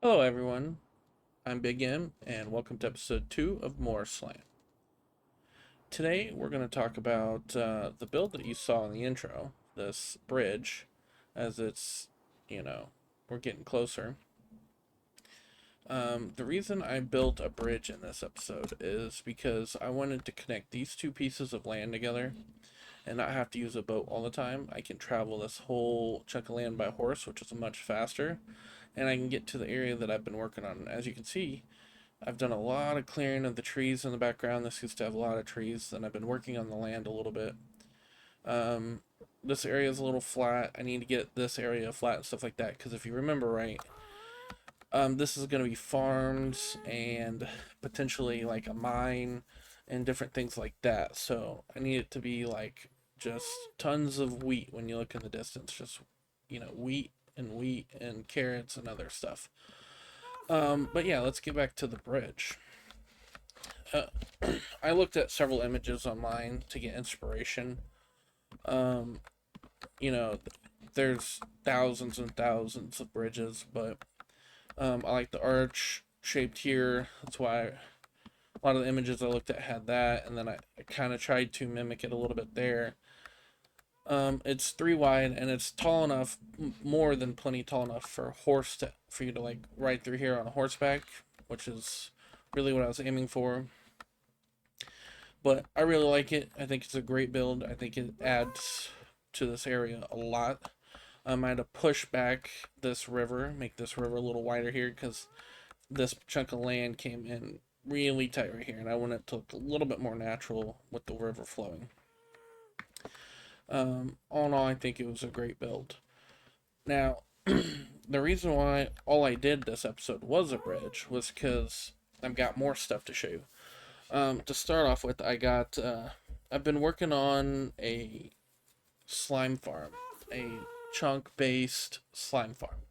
Hello everyone, I'm Big M, and welcome to episode 2 of MorrisLand. Today we're going to talk about the build that you saw in the intro, this bridge, as it's, you know, we're getting closer. The reason I built a bridge in this episode is because I wanted to connect these two pieces of land together and not have to use a boat all the time. I can travel this whole chunk of land by horse, which is much faster, and I can get to the area that I've been working on. As you can see, I've done a lot of clearing of the trees in the background. This used to have a lot of trees, and I've been working on the land a little bit. Um, this area is a little flat. I need to get this area flat and stuff like that, because if you remember right, this is going to be farms and potentially like a mine and different things like that. So I need it to be like just tons of wheat when you look in the distance. Just, wheat and carrots and other stuff. But yeah, let's get back to the bridge. Uh, I looked at several images online to get inspiration. Um, you know, there's thousands and thousands of bridges, but I like the arch shaped here. That's why a lot of the images I looked at had that, and then I kind of tried to mimic it a little bit there. It's 3 wide and it's tall enough, more than plenty tall enough for a horse for you to like ride through here on a horseback, which is really what I was aiming for. But I really like it. I think it's a great build. I think it adds to this area a lot. I had to push back this river, make this river a little wider here because this chunk of land came in really tight right here, and I want it to look a little bit more natural with the river flowing. All in all, I think it was a great build. Now, the reason why all I did this episode was a bridge was because I've got more stuff to show you. To start off with, I've been working on a slime farm, a chunk-based slime farm,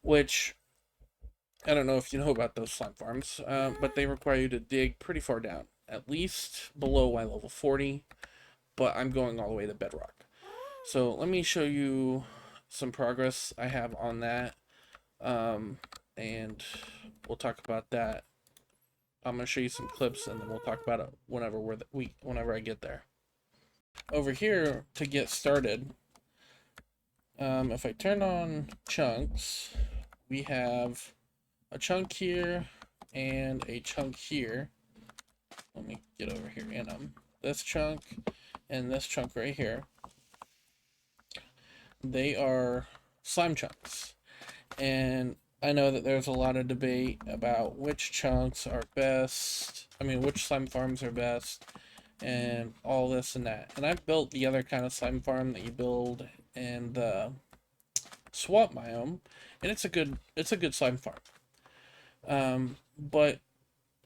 which I don't know if you know about those slime farms, but they require you to dig pretty far down, at least below Y level 40, but I'm going all the way to bedrock. So let me show you some progress I have on that, and we'll talk about that. I'm gonna show you some clips, and then we'll talk about it whenever I get there. Over here to get started, if I turn on chunks, we have a chunk here and a chunk here. Let me get over here in them. This chunk and this chunk right here. They are slime chunks. And I know that there's a lot of debate about which chunks are best. I mean, which slime farms are best, and all this and that. And I've built the other kind of slime farm that you build in the swamp biome, and it's a good slime farm. But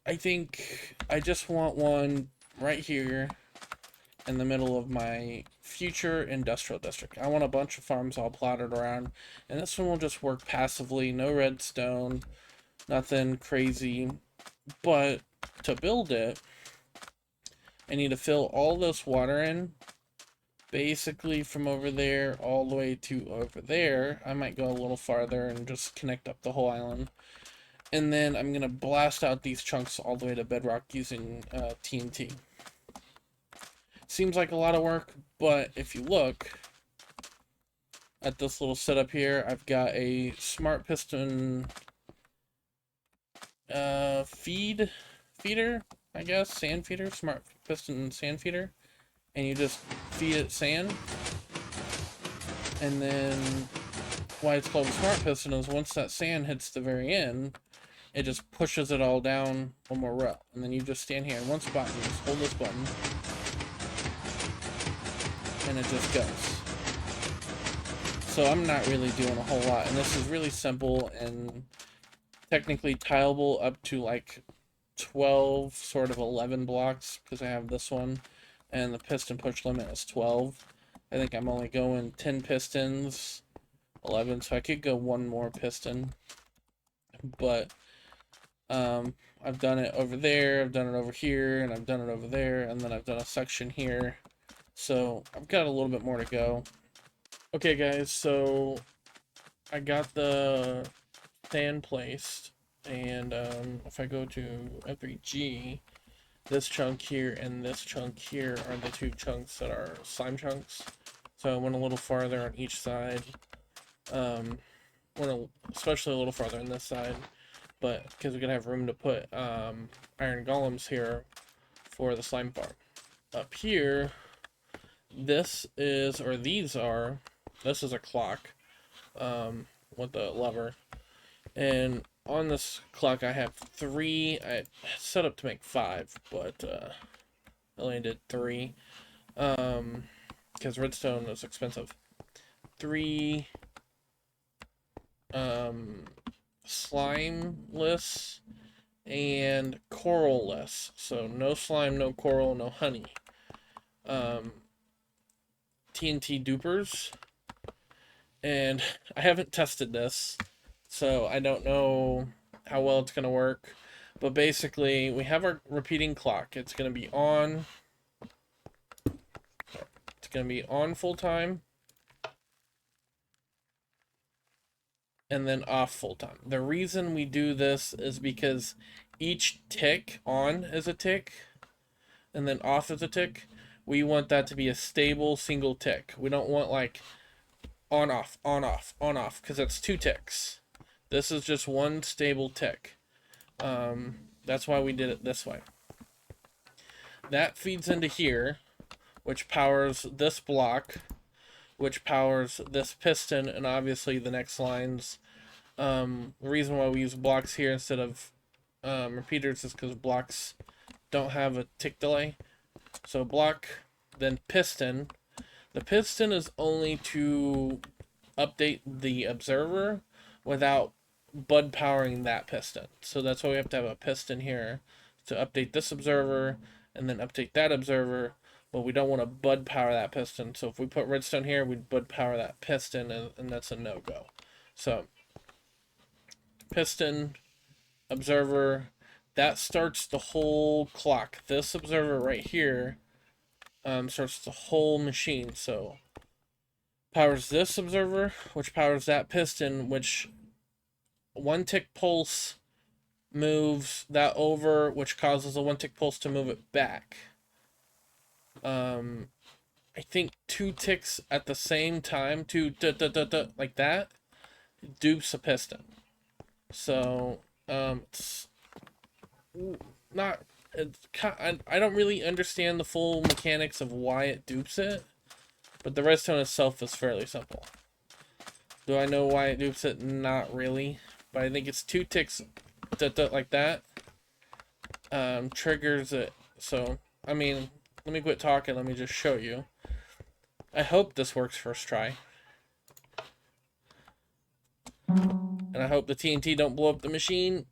I think I just want one right here in the middle of my future industrial district. I want a bunch of farms all plotted around, and this one will just work passively, no redstone, nothing crazy. But to build it, I need to fill all this water in, basically from over there all the way to over there. I might go a little farther and just connect up the whole island. And then I'm going to blast out these chunks all the way to bedrock using TNT. Seems like a lot of work, but if you look at this little setup here, I've got a smart piston feeder, I guess, sand feeder, smart piston sand feeder, and you just feed it sand, and then why it's called a smart piston is once that sand hits the very end, it just pushes it all down one more row, and then you just stand here in one spot and you just hold this button, and it just goes. So I'm not really doing a whole lot, and this is really simple and technically tileable up to like 12, sort of 11 blocks, because I have this one, and the piston push limit is 12. I think I'm only going 10 pistons, 11, so I could go one more piston, but I've done it over there, I've done it over here, and I've done it over there, and then I've done a section here, so I've got a little bit more to go. Okay guys, so I got the stand placed, and if I go to F3G, this chunk here and this chunk here are the two chunks that are slime chunks. So I went a little farther on each side. Especially a little farther on this side, but because we're gonna have room to put iron golems here for the slime farm. Up here, this is a clock with the lever, and on this clock I have 3. I set up to make 5, but I only did 3 because redstone is expensive. 3 slimeless and coralless, so no slime, no coral, no honey. TNT dupers, and I haven't tested this, so I don't know how well it's gonna work, but basically we have our repeating clock. It's gonna be on full time and then off full time. The reason we do this is because each tick on is a tick and then off is a tick. We want that to be a stable single tick. We don't want like on off, on off, on off, because that's 2 ticks. This is just one stable tick. That's why we did it this way. That feeds into here, which powers this block, which powers this piston, and obviously the next lines. The reason why we use blocks here instead of repeaters is because blocks don't have a tick delay. So block, then piston. The piston is only to update the observer without bud powering that piston. So that's why we have to have a piston here to update this observer and then update that observer. But we don't want to bud power that piston. So if we put redstone here, we'd bud power that piston, and that's a no-go. So piston, observer, that starts the whole clock. This observer right here starts the whole machine. So powers this observer, which powers that piston, which 1 tick pulse moves that over, which causes a 1 tick pulse to move it back. I think 2 ticks at the same time, like that, dupes a piston. So it's not. I don't really understand the full mechanics of why it dupes it, but the redstone itself is fairly simple. Do I know why it dupes it? Not really, but I think it's 2 ticks like that triggers it. So I mean, let me quit talking. Let me just show you. I hope this works first try, and I hope the TNT don't blow up the machine.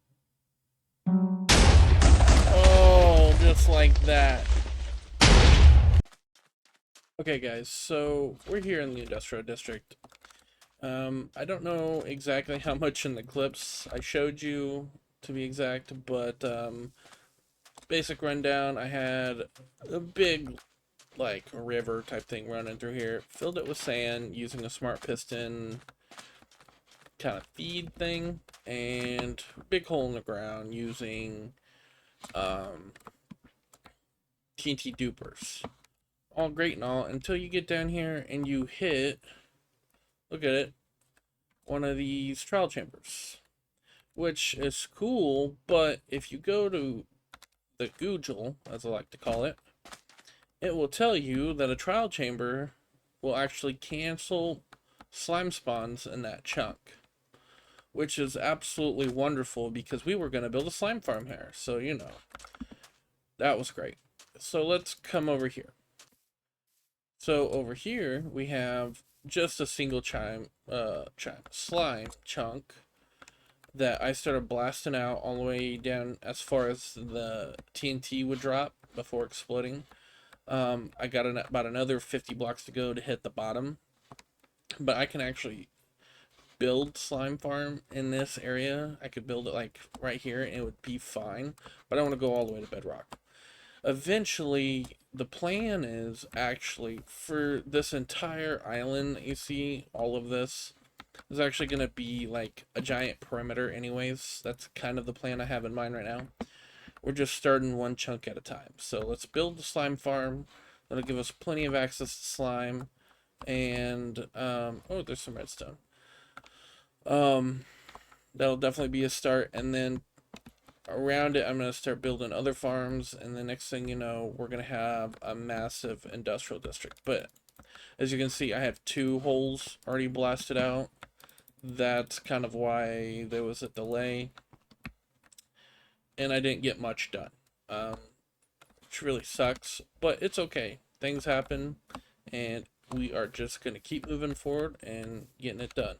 Oh, just like that. Okay guys, so we're here in the industrial district. I don't know exactly how much in the clips I showed you to be exact, but basic rundown, I had a big like river type thing running through here, filled it with sand using a smart piston kind of feed thing, and big hole in the ground using TNT dupers. All great and all until you get down here and you hit, look at it, one of these trial chambers, which is cool, but if you go to the Google, as I like to call it, it will tell you that a trial chamber will actually cancel slime spawns in that chunk, which is absolutely wonderful because we were going to build a slime farm here, so you know, that was great. So let's come over here. So over here we have just a single slime chunk that I started blasting out all the way down as far as the TNT would drop before exploding. I got about another 50 blocks to go to hit the bottom, but I can actually build slime farm in this area. I could build it like right here and it would be fine, but I want to go all the way to bedrock. Eventually, the plan is actually for this entire island, you see all of this, is actually going to be like a giant perimeter anyways. That's kind of the plan I have in mind right now. We're just starting one chunk at a time. So let's build the slime farm. That'll give us plenty of access to slime. And, oh, there's some redstone. That'll definitely be a start. And then around it, I'm going to start building other farms. And the next thing you know, we're going to have a massive industrial district. But as you can see, I have 2 holes already blasted out. That's kind of why there was a delay. And I didn't get much done. Which really sucks. But it's okay. Things happen. And we are just going to keep moving forward and getting it done.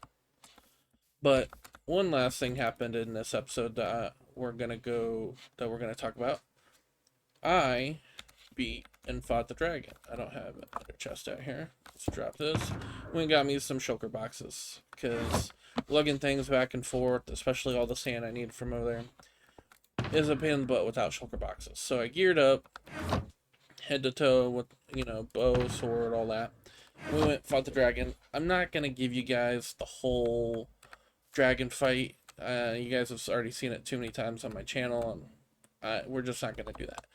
But one last thing happened in this episode that we're gonna talk about. I beat and fought the dragon. I don't have another chest out here. Let's drop this. We got me some shulker boxes because lugging things back and forth, especially all the sand I need from over there, is a pain in the butt without shulker boxes. So I geared up, head to toe with bow, sword, all that. We went fought the dragon. I'm not gonna give you guys the whole dragon fight. You guys have already seen it too many times on my channel, and we're just not going to do that.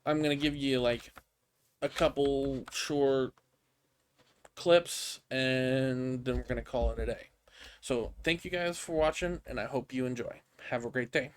I'm going to give you like a couple short clips, and then we're going to call it a day. So thank you guys for watching, and I hope you enjoy. Have a great day.